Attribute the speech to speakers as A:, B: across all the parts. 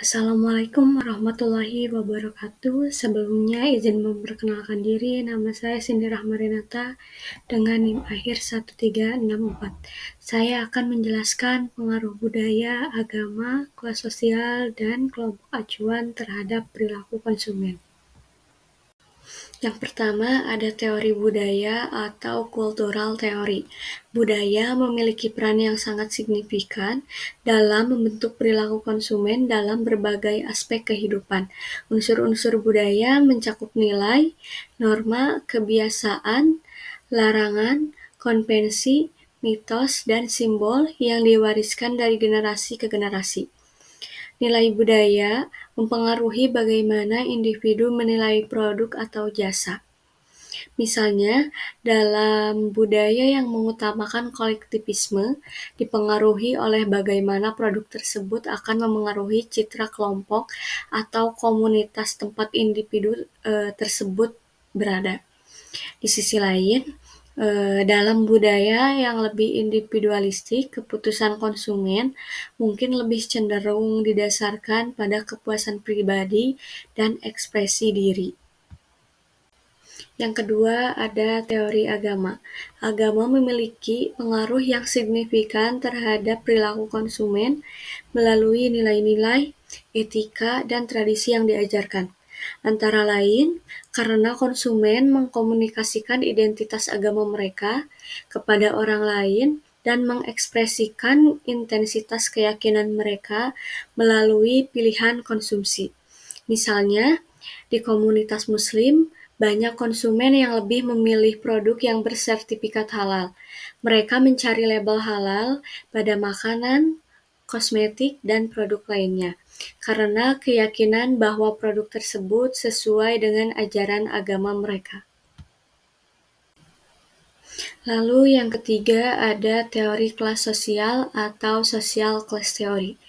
A: Assalamualaikum warahmatullahi wabarakatuh. Sebelumnya izin memperkenalkan diri, nama saya Cindy Rahmarinata dengan NIM akhir 1364. Saya akan menjelaskan pengaruh budaya, agama, kelas sosial, dan kelompok acuan terhadap perilaku konsumen. Yang pertama ada teori budaya atau cultural theory. Budaya memiliki peran yang sangat signifikan dalam membentuk perilaku konsumen dalam berbagai aspek kehidupan. Unsur-unsur budaya mencakup nilai, norma, kebiasaan, larangan, konvensi, mitos, dan simbol yang diwariskan dari generasi ke generasi. Nilai budaya mempengaruhi bagaimana individu menilai produk atau jasa. Misalnya, dalam budaya yang mengutamakan kolektivisme, dipengaruhi oleh bagaimana produk tersebut akan memengaruhi citra kelompok atau komunitas tempat individu tersebut berada. Di sisi lain, dalam budaya yang lebih individualistik, keputusan konsumen mungkin lebih cenderung didasarkan pada kepuasan pribadi dan ekspresi diri. Yang kedua ada teori agama. Agama memiliki pengaruh yang signifikan terhadap perilaku konsumen melalui nilai-nilai, etika, dan tradisi yang diajarkan. Antara lain, karena konsumen mengkomunikasikan identitas agama mereka kepada orang lain dan mengekspresikan intensitas keyakinan mereka melalui pilihan konsumsi. Misalnya, di komunitas Muslim, banyak konsumen yang lebih memilih produk yang bersertifikat halal. Mereka mencari label halal pada makanan, kosmetik, dan produk lainnya, karena keyakinan bahwa produk tersebut sesuai dengan ajaran agama mereka. Lalu yang ketiga ada teori kelas sosial atau social class theory.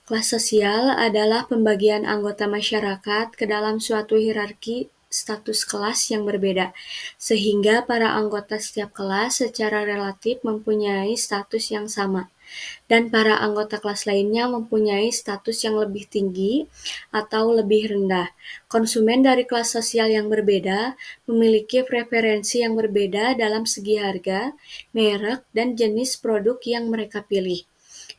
A: Kelas sosial adalah pembagian anggota masyarakat ke dalam suatu hierarki status kelas yang berbeda, sehingga para anggota setiap kelas secara relatif mempunyai status yang sama, dan para anggota kelas lainnya mempunyai status yang lebih tinggi atau lebih rendah. Konsumen dari kelas sosial yang berbeda memiliki preferensi yang berbeda dalam segi harga, merek, dan jenis produk yang mereka pilih.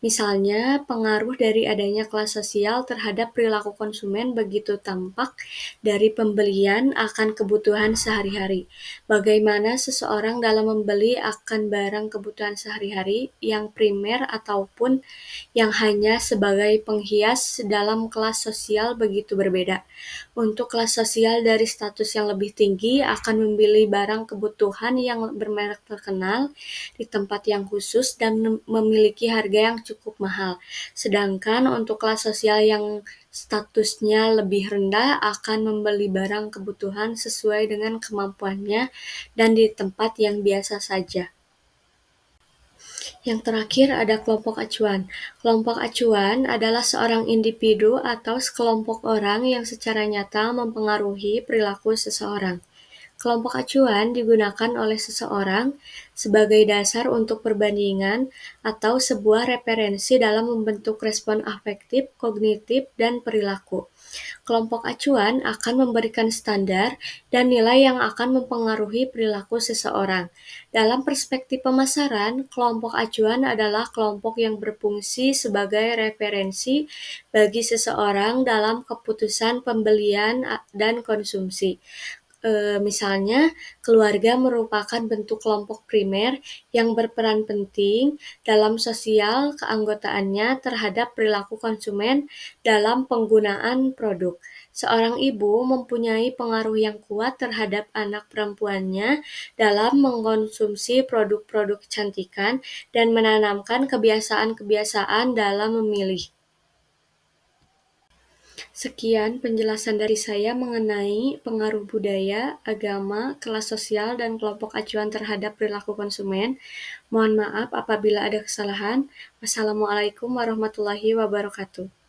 A: Misalnya, pengaruh dari adanya kelas sosial terhadap perilaku konsumen begitu tampak dari pembelian akan kebutuhan sehari-hari. Bagaimana seseorang dalam membeli akan barang kebutuhan sehari-hari yang primer ataupun yang hanya sebagai penghias dalam kelas sosial begitu berbeda. Untuk kelas sosial dari status yang lebih tinggi akan membeli barang kebutuhan yang bermerek terkenal di tempat yang khusus dan memiliki harga yang cukup mahal. Sedangkan untuk kelas sosial yang statusnya lebih rendah akan membeli barang kebutuhan sesuai dengan kemampuannya dan di tempat yang biasa saja. Yang terakhir ada kelompok acuan. Kelompok acuan adalah seorang individu atau sekelompok orang yang secara nyata mempengaruhi perilaku seseorang. Kelompok acuan digunakan oleh seseorang sebagai dasar untuk perbandingan atau sebuah referensi dalam membentuk respon afektif, kognitif, dan perilaku. Kelompok acuan akan memberikan standar dan nilai yang akan mempengaruhi perilaku seseorang. Dalam perspektif pemasaran, kelompok acuan adalah kelompok yang berfungsi sebagai referensi bagi seseorang dalam keputusan pembelian dan konsumsi. Misalnya, keluarga merupakan bentuk kelompok primer yang berperan penting dalam sosial keanggotaannya terhadap perilaku konsumen dalam penggunaan produk. Seorang ibu mempunyai pengaruh yang kuat terhadap anak perempuannya dalam mengkonsumsi produk-produk kecantikan dan menanamkan kebiasaan-kebiasaan dalam memilih. Sekian penjelasan dari saya mengenai pengaruh budaya, agama, kelas sosial, dan kelompok acuan terhadap perilaku konsumen. Mohon maaf apabila ada kesalahan. Wassalamualaikum warahmatullahi wabarakatuh.